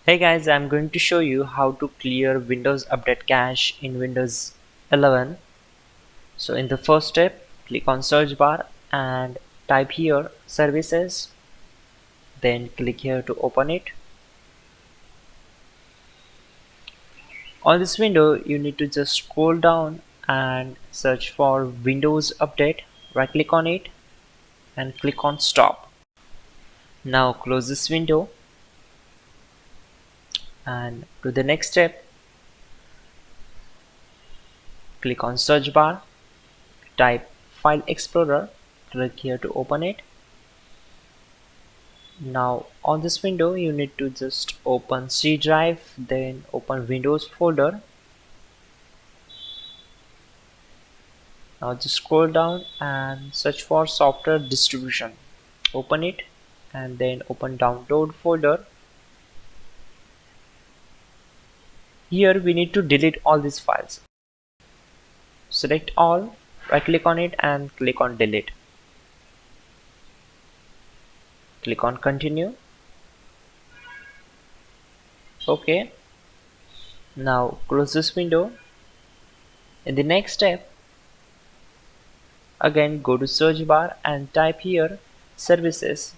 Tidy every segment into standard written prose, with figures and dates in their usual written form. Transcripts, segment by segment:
Hey guys, I'm going to show you how to clear Windows Update cache in Windows 11. So in the first step, click on search bar and type here services, then click here to open it. On this window, you need to just scroll down and search for Windows Update. Right click on it and click on stop. Now close this window and to the next step, click on search bar, type File Explorer, click here to open it. Now on this window you need to just open C drive, then open Windows folder. Now just scroll down and search for software distribution, open it and then open download folder. Here we need to delete all these files. Select all, right click on it and click on delete. Click on continue. Okay, now close this window. In the next step, again go to search bar and type here services.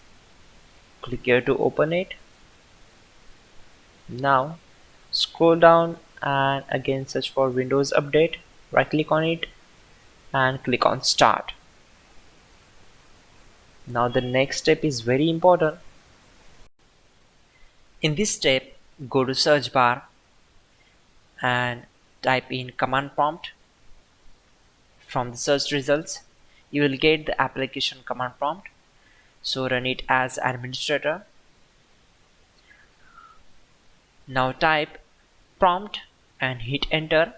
Click here to open it. Now scroll down and again search for Windows Update. Right click on it and click on start. Now the next step is very important. In this step, go to search bar and type in command prompt. From the search results, you will get the application command prompt. So run it as administrator. Now type prompt and hit enter.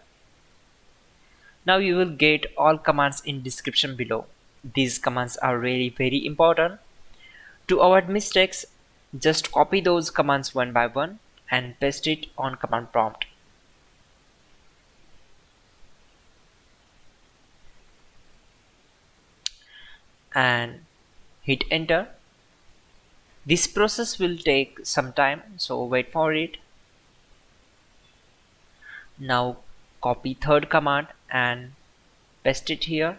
Now you will get all commands in description below. These commands are really very important. To avoid mistakes, just copy those commands one by one and paste it on command prompt. And hit enter. This process will take some time, so wait for it. Now copy third command and paste it here.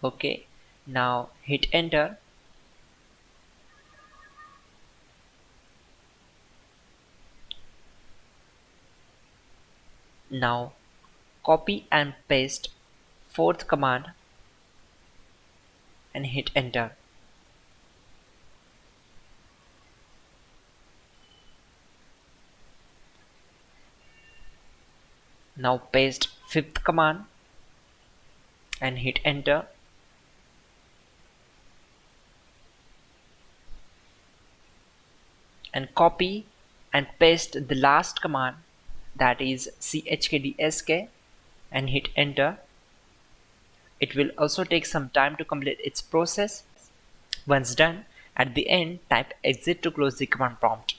Okay, now hit enter. Now copy and paste fourth command and hit enter. Now paste fifth command and hit enter. And copy and paste the last command, that is chkdsk, and hit enter. It will also take some time to complete its process. Once done, at the end type exit to close the command prompt.